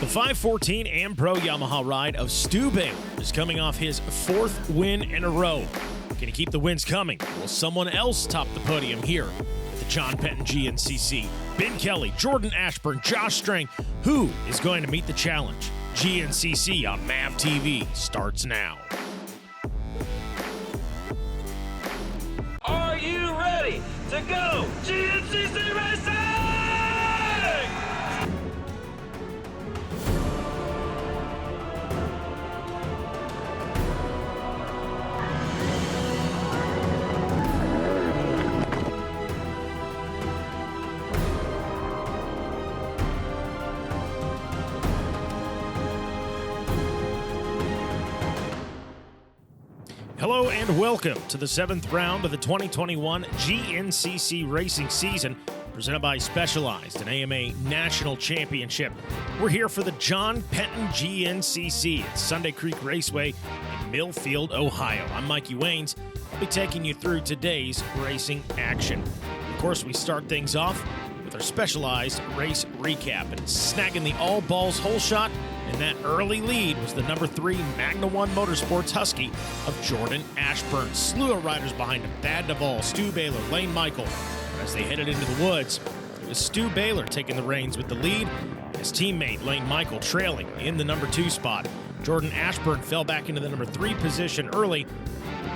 The 514 Am Pro Yamaha ride of Stu Baylor is coming off his fourth win in a row. Can he keep the wins coming? Will someone else top the podium here at the John Penton GNCC? Ben Kelly, Jordan Ashburn, Josh Strang. Who is going to meet the challenge? GNCC on MAVTV starts now. Are you ready to go GNCC Racing? Hello and welcome to the 7th round of the 2021 GNCC racing season, presented by Specialized, an AMA National Championship. We're here for the John Penton GNCC at Sunday Creek Raceway in Millfield, Ohio. I'm Mikey Waynes. I'll be taking you through today's racing action. Of course, we start things off with our Specialized race recap, and snagging the all balls hole shot in that early lead was the number 3 Magna 1 Motorsports Husky of Jordan Ashburn. Slew of riders behind him: Thad Duvall, Stu Baylor, Lane Michael. As they headed into the woods, it was Stu Baylor taking the reins with the lead, his teammate Lane Michael trailing in the number 2 spot. Jordan Ashburn fell back into the number 3 position early.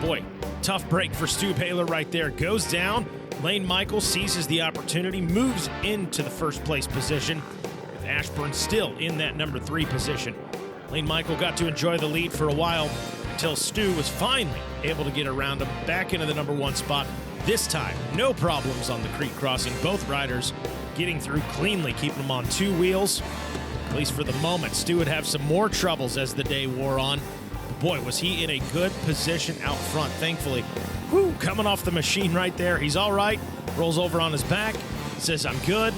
Boy, tough break for Stu Baylor right there. Goes down. Lane Michael seizes the opportunity, moves into the first place position, with Ashburn still in that number 3 position. Lane Michael got to enjoy the lead for a while until Stu was finally able to get around him back into the number 1 spot. This time, no problems on the creek crossing. Both riders getting through cleanly, keeping them on 2 wheels. At least for the moment. Stu would have some more troubles as the day wore on. But boy, was he in a good position out front, thankfully. Whew, coming off the machine right there. He's all right. Rolls over on his back. Says, I'm good.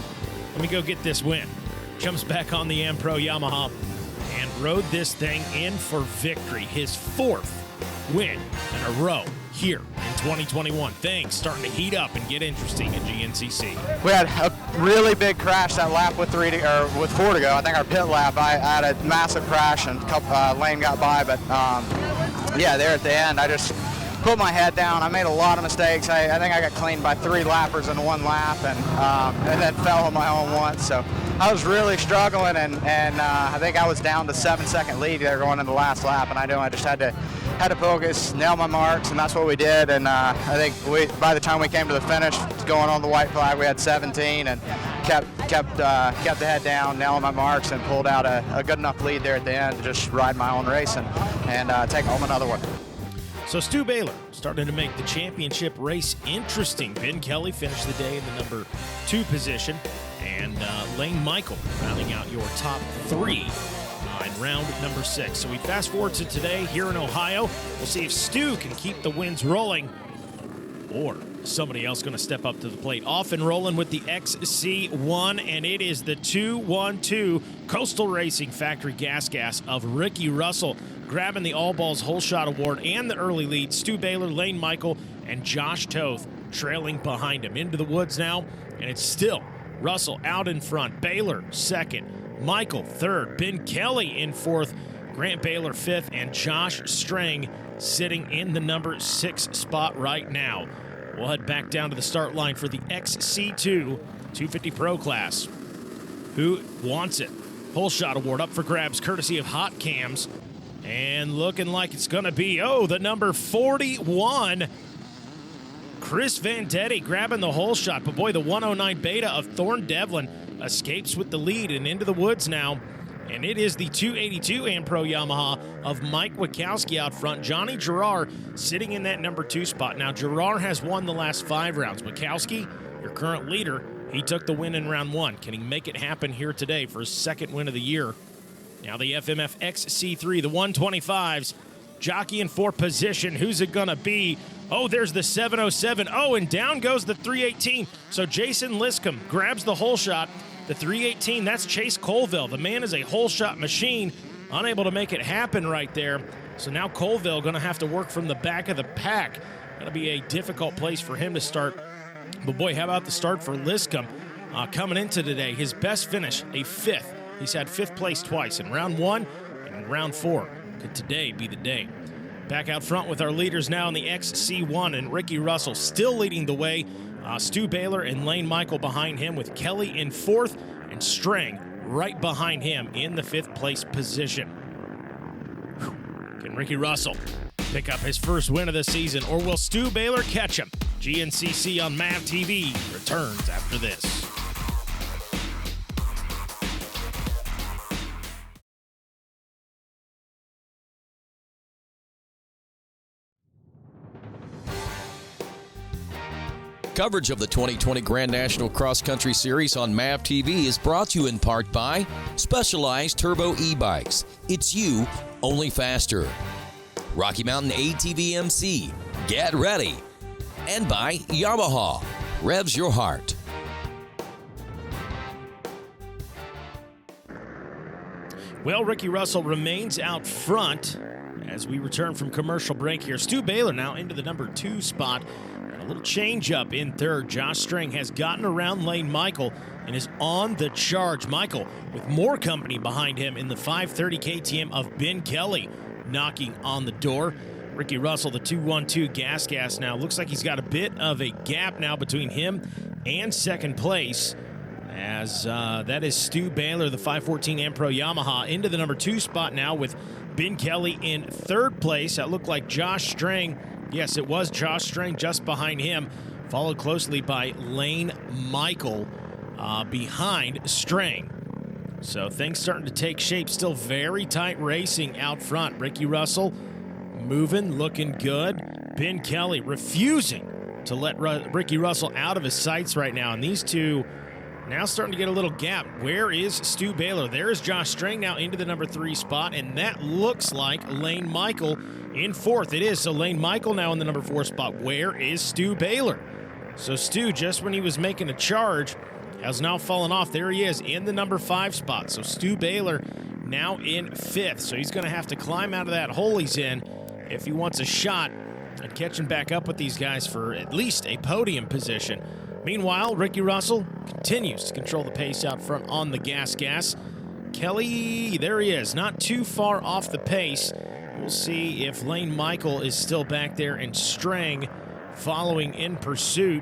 Let me go get this win. Jumps back on the Am Pro Yamaha and rode this thing in for victory. His 4th win in a row here in 2021. Things starting to heat up and get interesting at GNCC. We had a really big crash that lap with 4 to go. I think our pit lap, I had a massive crash and Lane got by, but yeah, there at the end, I just put my head down. I made a lot of mistakes. I think I got cleaned by 3 lappers in 1 lap, and then fell on my own once. So I was really struggling, and I think I was down to 7-second lead there going into the last lap, and I just had to focus, nail my marks, and that's what we did. And I think by the time we came to the finish, going on the white flag, we had 17, and kept the head down, nailing my marks, and pulled out a good enough lead there at the end to just ride my own race and take home another one. So Stu Baylor starting to make the championship race interesting. Ben Kelly finished the day in the number 2 position, and Lane Michael rounding out your top 3 in round number 6. So we fast forward to today here in Ohio. We'll see if Stu can keep the wins rolling, or somebody else going to step up to the plate. Off and rolling with the XC1, and it is the 212 Coastal Racing Factory Gas of Ricky Russell, grabbing the All Balls Hole Shot Award and the early lead. Stu Baylor, Lane Michael, and Josh Toth trailing behind him. Into the woods now, and it's still Russell out in front. Baylor 2nd, Michael 3rd, Ben Kelly in 4th, Grant Baylor 5th, and Josh Strang sitting in the number 6 spot right now. We'll head back down to the start line for the XC2 250 Pro class. Who wants it? Hole Shot Award up for grabs, courtesy of Hot Cams. And looking like it's going to be, the number 41, Chris Vendetti grabbing the hole shot. But boy, the 109 Beta of Thorne Devlin escapes with the lead and into the woods now. And it is the 282 Am Pro Yamaha of Mike Wachowski out front. Johnny Gerard sitting in that number 2 spot. Now, Gerard has won the last 5 rounds. Wachowski, your current leader, he took the win in round 1. Can he make it happen here today for his 2nd win of the year? Now the FMF XC3, the 125s, jockeying for position. Who's it going to be? There's the 707. And down goes the 318. So Jason Liscombe grabs the hole shot. The 318, that's Chase Colville. The man is a hole shot machine, unable to make it happen right there. So now Colville going to have to work from the back of the pack. Going to be a difficult place for him to start. But boy, how about the start for Liscombe coming into today? His best finish, a 5th He's had 5th place twice in round 1 and in round 4. Could today be the day? Back out front with our leaders now in the XC1, and Ricky Russell still leading the way. Stu Baylor and Lane Michael behind him, with Kelly in 4th and Strang right behind him in the 5th place position. Can Ricky Russell pick up his first win of the season, or will Stu Baylor catch him? GNCC on MAVTV returns after this. Coverage of the 2020 Grand National Cross Country Series on MAVTV is brought to you in part by Specialized Turbo E-Bikes. It's you, only faster. Rocky Mountain ATV MC. Get ready. And by Yamaha. Revs your heart. Well, Ricky Russell remains out front as we return from commercial break here. Stu Baylor now into the number 2 spot. A little change up in 3rd. Josh Strang has gotten around Lane Michael and is on the charge. Michael with more company behind him in the 530 KTM of Ben Kelly knocking on the door. Ricky Russell, the 212 gas now. Looks like he's got a bit of a gap now between him and 2nd place, as that is Stu Baylor, the 514 Ampro Yamaha, into the number 2 spot now with Ben Kelly in 3rd place. That looked like Josh Strang. Yes, it was Josh Strang just behind him, followed closely by Lane Michael behind Strang. So things starting to take shape. Still very tight racing out front. Ricky Russell moving, looking good. Ben Kelly refusing to let Ricky Russell out of his sights right now. And these two now starting to get a little gap. Where is Stu Baylor? There is Josh Strang now into the number 3 spot, and that looks like Lane Michael in 4th. It is. So Lane Michael now in the number 4 spot. Where is Stu Baylor? So Stu, just when he was making a charge, has now fallen off. There he is in the number 5 spot. So Stu Baylor now in 5th. So he's going to have to climb out of that hole he's in if he wants a shot at catching back up with these guys for at least a podium position. Meanwhile, Ricky Russell continues to control the pace out front on the gas. Kelly, there he is, not too far off the pace. We'll see if Lane Michael is still back there and Strang following in pursuit.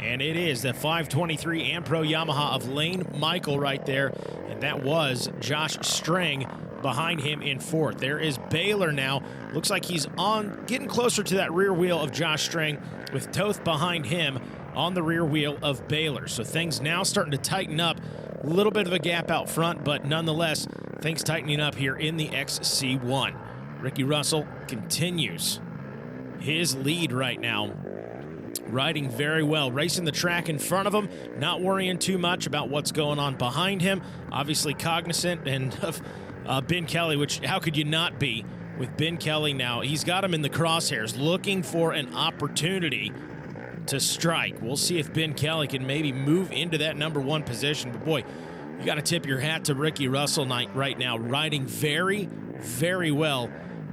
And it is the 523 Ampro Yamaha of Lane Michael right there. And that was Josh Strang behind him in 4th. There is Baylor now. Looks like he's on, getting closer to that rear wheel of Josh Strang, with Toth behind him on the rear wheel of Baylor. So things now starting to tighten up. A little bit of a gap out front, but nonetheless, things tightening up here in the XC1. Ricky Russell continues his lead right now. Riding very well, racing the track in front of him, not worrying too much about what's going on behind him. Obviously cognizant and of Ben Kelly, which how could you not be with Ben Kelly now? He's got him in the crosshairs, looking for an opportunity to strike. We'll see if Ben Kelly can maybe move into that number 1 position. But boy, you got to tip your hat to Ricky Russell right now, riding very, very well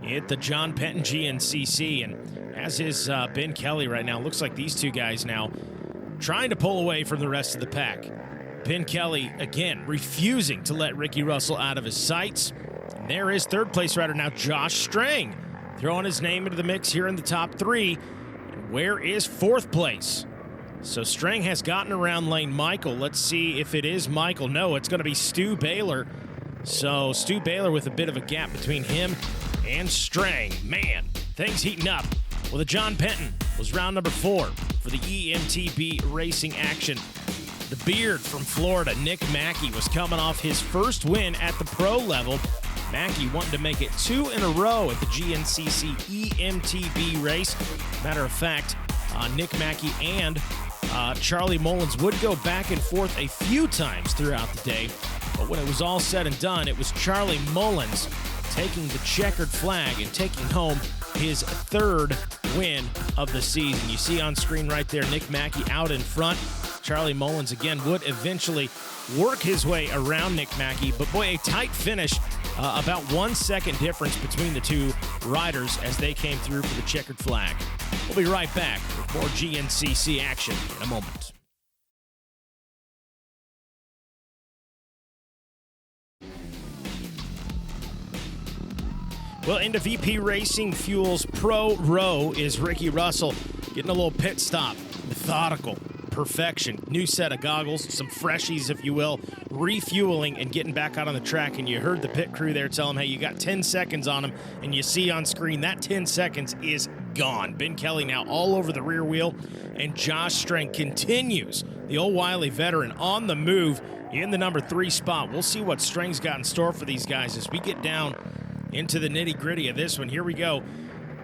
at the John Penton GNCC, and as is Ben Kelly right now. Looks like these two guys now trying to pull away from the rest of the pack. Ben Kelly, again, refusing to let Ricky Russell out of his sights. And there is 3rd place rider now, Josh Strang, throwing his name into the mix here in the top 3. And where is 4th place? So Strang has gotten around Lane Michael. Let's see if it is Michael. No, it's going to be Stu Baylor. So Stu Baylor with a bit of a gap between him and Strang. Man, things heating up. Well, the John Penton was round number 4 for the EMTB racing action. The beard from Florida, Nick Mackey, was coming off his first win at the pro level. Mackey wanting to make it 2 in a row at the GNCC EMTB race. Matter of fact, Nick Mackey and Charlie Mullins would go back and forth a few times throughout the day. But when it was all said and done, it was Charlie Mullins taking the checkered flag and taking home his 3rd win of the season. You see on screen right there, Nick Mackey out in front. Charlie Mullins, again, would eventually work his way around Nick Mackey. But boy, a tight finish. About 1 second difference between the two riders as they came through for the checkered flag. We'll be right back with more GNCC action in a moment. Well, into VP Racing Fuels Pro Row is Ricky Russell getting a little pit stop. Methodical. Perfection. New set of goggles, some freshies, if you will, refueling and getting back out on the track. And you heard the pit crew there tell him, hey, you got 10 seconds on him. And you see on screen that 10 seconds is gone. Ben Kelly now all over the rear wheel. And Josh Strang continues, the old wily veteran, on the move in the number 3 spot. We'll see what Strang's got in store for these guys as we get down into the nitty-gritty of this one. Here we go.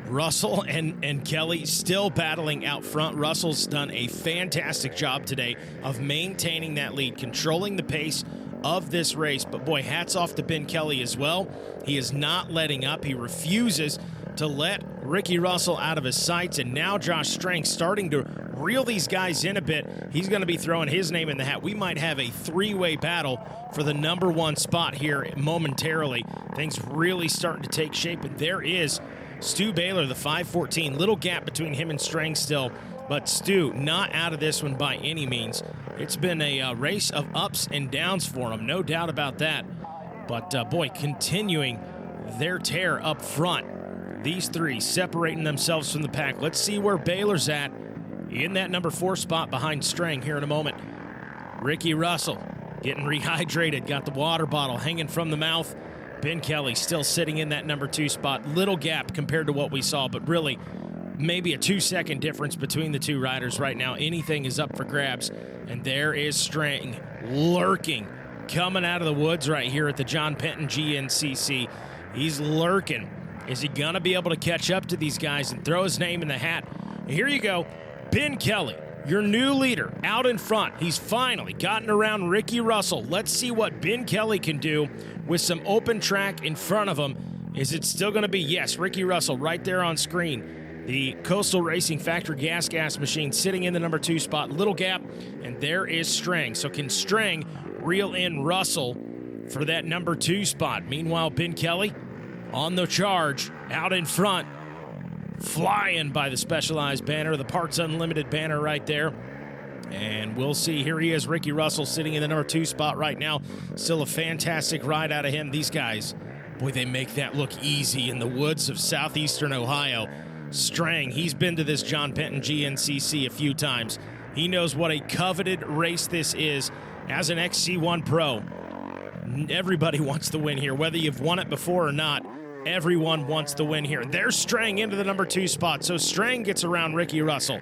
Russell and Kelly still battling out front. Russell's done a fantastic job today of maintaining that lead, controlling the pace of this race. But boy, hats off to Ben Kelly as well. He is not letting up. He refuses to let Ricky Russell out of his sights. And now Josh Strang starting to reel these guys in a bit. He's going to be throwing his name in the hat. We might have a 3-way battle for the number 1 spot here momentarily. Things really starting to take shape. And there is Stu Baylor, the 514. Little gap between him and Strang still, but Stu not out of this one by any means. It's been a race of ups and downs for him, no doubt about that. But boy, continuing their tear up front. These 3 separating themselves from the pack. Let's see where Baylor's at in that number 4 spot behind Strang here in a moment. Ricky Russell getting rehydrated, got the water bottle hanging from the mouth. Ben Kelly still sitting in that number 2 spot. Little gap compared to what we saw, but really maybe a 2-second difference between the 2 riders right now. Anything is up for grabs. And there is Strang lurking, coming out of the woods right here at the John Penton GNCC. He's lurking. Is he going to be able to catch up to these guys and throw his name in the hat? Here you go. Ben Kelly, your new leader, out in front. He's finally gotten around Ricky Russell. Let's see what Ben Kelly can do with some open track in front of him. Is it still going to be? Yes, Ricky Russell right there on screen. The Coastal Racing Factory gas machine sitting in the number 2 spot. Little gap, and there is Strang. So can Strang reel in Russell for that number 2 spot? Meanwhile, Ben Kelly on the charge, out in front, flying by the Specialized banner, the Parts Unlimited banner right there. And we'll see. Here he is, Ricky Russell, sitting in the number 2 spot right now. Still a fantastic ride out of him. These guys, boy, they make that look easy in the woods of southeastern Ohio. Strang, he's been to this John Penton GNCC a few times. He knows what a coveted race this is as an XC1 Pro. Everybody wants the win here, whether you've won it before or not. Everyone wants the win here. There's Strang into the number 2 spot. So Strang gets around Ricky Russell.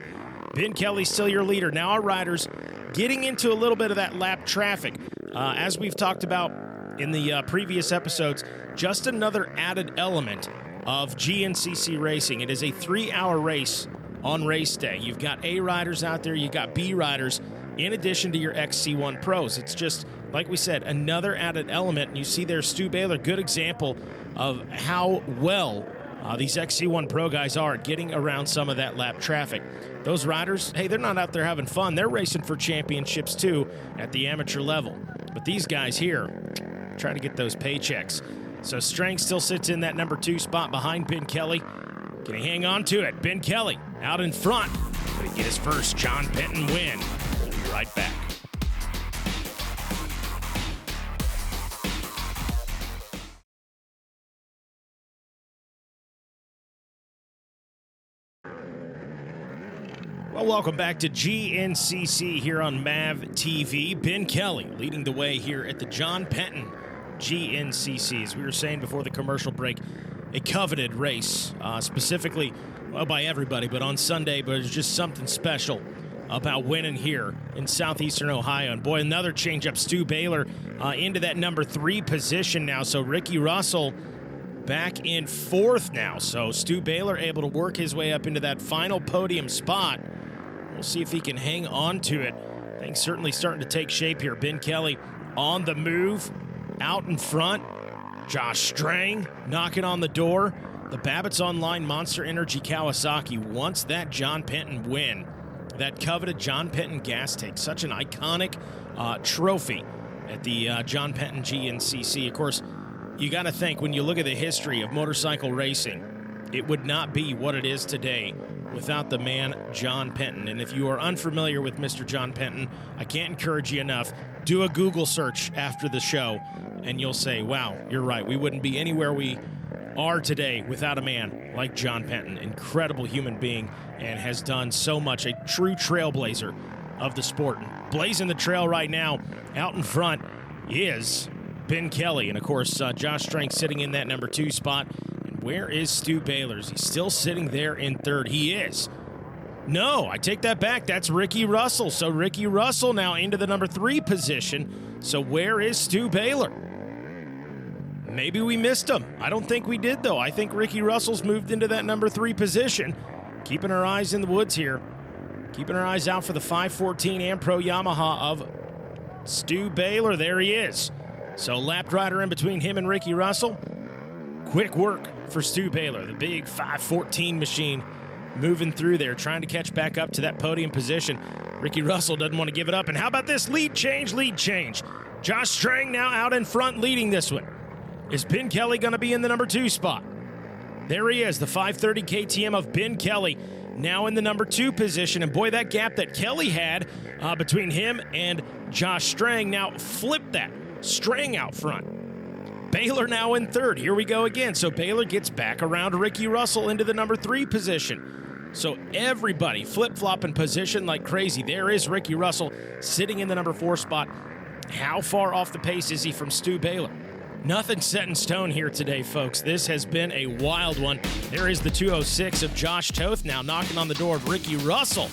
Ben Kelly still your leader. Now our riders getting into a little bit of that lap traffic. As we've talked about in the previous episodes, just another added element of GNCC racing. It is a 3-hour race on race day. You've got A riders out there, you've got B riders, in addition to your XC1 pros. It's just, like we said, another added element. And you see there Stu Baylor, good example of how well these XC1 Pro guys are at getting around some of that lap traffic. Those riders, hey, they're not out there having fun. They're racing for championships, too, at the amateur level. But these guys here trying to get those paychecks. So Strang still sits in that number 2 spot behind Ben Kelly. Can he hang on to it? Ben Kelly out in front. Can he get his first John Penton win? We'll be right back. Well, welcome back to GNCC here on MAVTV. Ben Kelly leading the way here at the John Penton GNCC. As we were saying before the commercial break, a coveted race, specifically, well, by everybody, but on Sunday, but it's just something special about winning here in southeastern Ohio. And boy, another change-up, Stu Baylor into that number 3 position now. So Ricky Russell back in 4th now. So Stu Baylor able to work his way up into that final podium spot. We'll see if he can hang on to it. Things certainly starting to take shape here. Ben Kelly on the move, out in front. Josh Strang knocking on the door. The Babbitt's Online Monster Energy Kawasaki wants that John Penton win. That coveted John Penton gas tank. Such an iconic trophy at the John Penton GNCC. Of course, you got to think, when you look at the history of motorcycle racing, it would not be what it is today without the man John Penton. And if you are unfamiliar with Mr. John Penton, I can't encourage you enough. Do a Google search after the show, and you'll say, wow, you're right. We wouldn't be anywhere we are today without a man like John Penton. Incredible human being and has done so much, a true trailblazer of the sport. Blazing the trail right now out in front is Ben Kelly. And, of course, Josh Strang sitting in that number 2 spot. And where is Stu Baylor? Is he still sitting there in 3rd? He is. No, I take that back. That's Ricky Russell. So Ricky Russell now into the number 3 position. So where is Stu Baylor? Maybe we missed him. I don't think we did, though. I think Ricky Russell's moved into that number 3 position. Keeping our eyes in the woods here. Keeping our eyes out for the 514 Am-Pro Yamaha of Stu Baylor. There he is. So lapped rider in between him and Ricky Russell. Quick work for Stu Baylor, the big 514 machine moving through there, trying to catch back up to that podium position. Ricky Russell doesn't want to give it up. And how about this lead change? Josh Strang now out in front leading this one. Is Ben Kelly going to be in the number 2 spot? There he is, the 530 KTM of Ben Kelly, now in the number 2 position. And boy, that gap that Kelly had between him and Josh Strang now flipped that. Strang out front. Baylor now in 3rd. Here we go again. So Baylor gets back around Ricky Russell into the number 3 position. So everybody flip-flopping position like crazy. There is Ricky Russell sitting in the number 4 spot. How far off the pace is he from Stu Baylor? Nothing set in stone here today, folks. This has been a wild one. There is the 206 of Josh Toth now knocking on the door of Ricky Russell.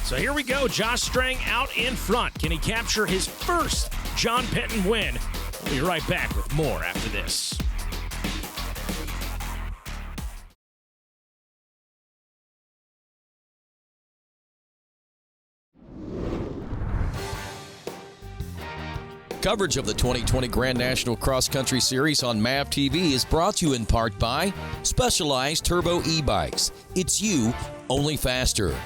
So here we go. Josh Strang out in front. Can he capture his first John Penton win? We'll be right back with more after this. Coverage of the 2020 Grand National Cross Country Series on MAVTV is brought to you in part by Specialized Turbo E-Bikes. It's you, only faster.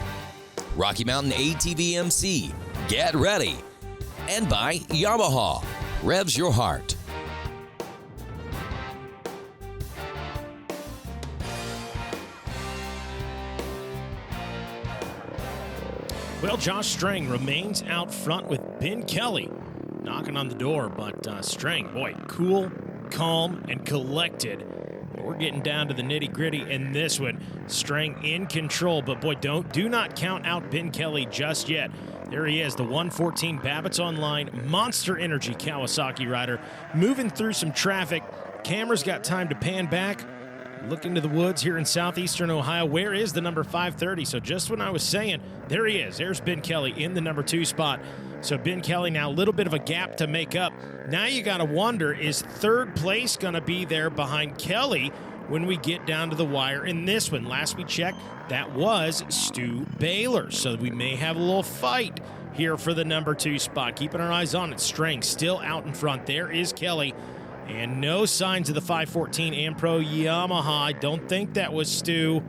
Rocky Mountain ATV MC, get ready. And by Yamaha, revs your heart. Well, Josh Strang remains out front with Ben Kelly knocking on the door, but Strang, boy, cool, calm, and collected. We're getting down to the nitty-gritty in this one. Strang in control, but boy, do not count out Ben Kelly just yet. There he is, the 114 Babbitt's Online Monster Energy Kawasaki rider, moving through some traffic. Camera's got time to pan back. Look into the woods here in southeastern Ohio. Where is the number 530? So just when I was saying, there he is. There's Ben Kelly in the number 2 spot. So Ben Kelly now a little bit of a gap to make up. Now you got to wonder, is 3rd place going to be there behind Kelly when we get down to the wire in this one? Last we checked, that was Stu Baylor. So we may have a little fight here for the number 2 spot. Keeping our eyes on it. Strang still out in front. There is Kelly. And no signs of the 514 Am-Pro Yamaha. I don't think that was Stu.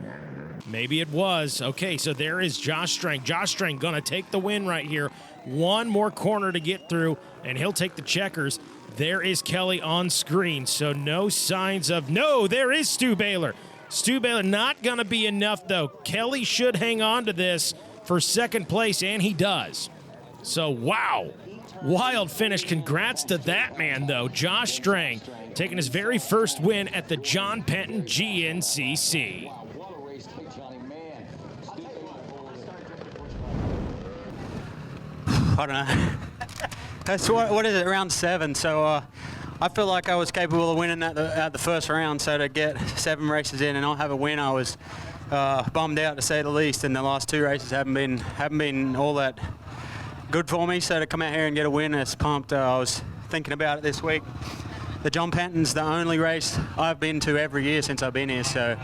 Maybe it was. Okay, so there is Josh Strang. Josh Strang going to take the win right here. One more corner to get through, and he'll take the checkers. There is Kelly on screen, so no signs of... No, there is Stu Baylor. Stu Baylor not going to be enough, though. Kelly should hang on to this for 2nd place, and he does. So, wow. Wild finish. Congrats to that man, though. Josh Strang taking his very first win at the John Penton GNCC. I don't know. That's what is it, round 7? So I feel like I was capable of winning at the first round. So to get 7 races in and not have a win, I was bummed out to say the least. And the last 2 races haven't been all that good for me. So to come out here and get a win, it's pumped. I was thinking about it this week. The John Penton's the only race I've been to every year since I've been here. So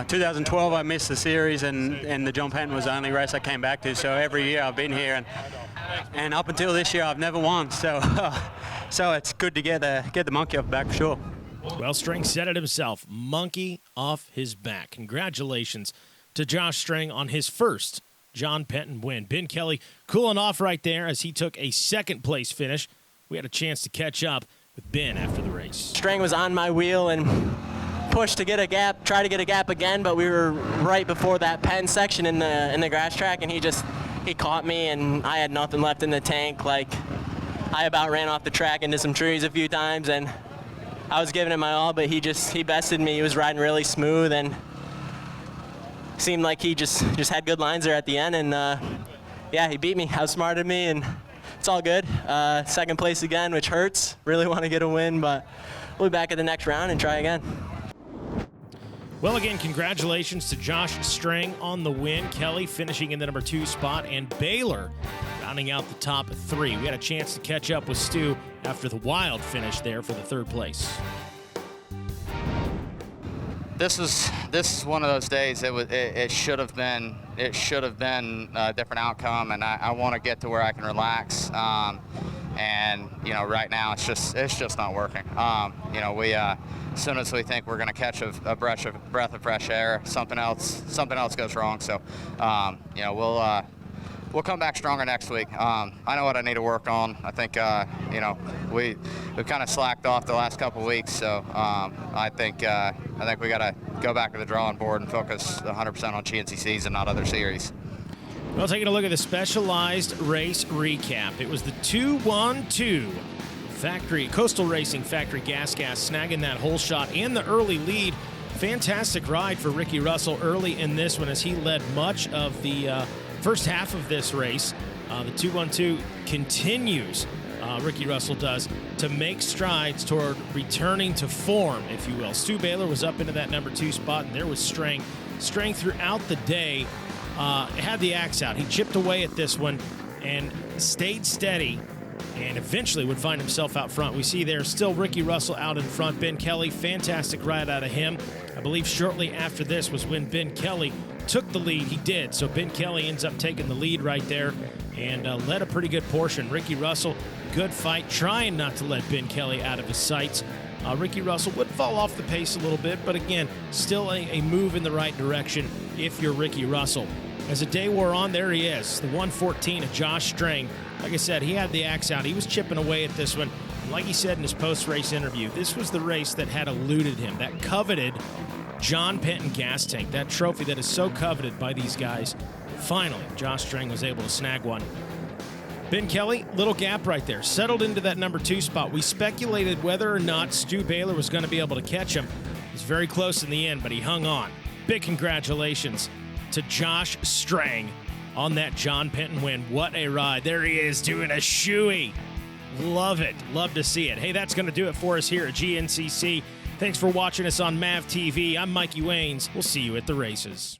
2012 I missed the series, and the John Penton was the only race I came back to. So every year I've been here, and up until this year I've never won. So so it's good to get the monkey off the back for sure. Well, Strang said it himself, monkey off his back. Congratulations to Josh Strang on his first John Penton win. Ben Kelly cooling off right there as he took a 2nd place finish. We had a chance to catch up with Ben after the race. Strang was on my wheel and pushed to get a gap, try to get a gap again, but we were right before that pen section in the grass track, and he caught me, and I had nothing left in the tank. Like, I about ran off the track into some trees a few times, and I was giving it my all, but he bested me. He was riding really smooth and seemed like he just had good lines there at the end. And yeah, he beat me, outsmarted me, and it's all good. Second place again, which hurts. Really want to get a win, but we'll be back at the next round and try again. Well, again, congratulations to Josh Strang on the win. Kelly finishing in the number 2 spot, and Baylor rounding out the top 3. We had a chance to catch up with Stu after the wild finish there for the 3rd place. This is one of those days. It should have been a different outcome, and I want to get to where I can relax. And you know, right now it's just not working. You know, as soon as we think we're going to catch a breath of fresh air, something else goes wrong. So you know, we'll come back stronger next week. I know what I need to work on. I think you know, we've kind of slacked off the last couple weeks, so I think we got to go back to the drawing board and focus 100% on GNCCs and not other series. Well, taking a look at the specialized race recap. It was the 2-1-2 Coastal Racing Factory Gas snagging that hole shot and the early lead. Fantastic ride for Ricky Russell early in this one as he led much of the first half of this race. The 2-1-2 continues, Ricky Russell does, to make strides toward returning to form, if you will. Stu Baylor was up into that number 2 spot, and there was Strang. Strang throughout the day had the axe out. He chipped away at this one and stayed steady and eventually would find himself out front. We see there still Ricky Russell out in front. Ben Kelly, fantastic ride out of him. I believe shortly after this was when Ben Kelly took the lead. He did. So Ben Kelly ends up taking the lead right there and led a pretty good portion. Ricky Russell, good fight, trying not to let Ben Kelly out of his sights. Ricky Russell would fall off the pace a little bit, but again, still a move in the right direction if you're Ricky Russell. As the day wore on, there he is, the 114 of Josh Strang. Like I said, he had the axe out. He was chipping away at this one. And like he said in his post-race interview, this was the race that had eluded him, that coveted John Penton gas tank, that trophy that is so coveted by these guys. Finally, Josh Strang was able to snag one. Ben Kelly, little gap right there, settled into that number 2 spot. We speculated whether or not Stu Baylor was going to be able to catch him. He was very close in the end, but he hung on. Big congratulations to Josh Strang on that John Penton win. What a ride. There he is doing a shoey. Love it. Love to see it. Hey, that's going to do it for us here at GNCC. Thanks for watching us on MAVTV. I'm Mikey Waynes. We'll see you at the races.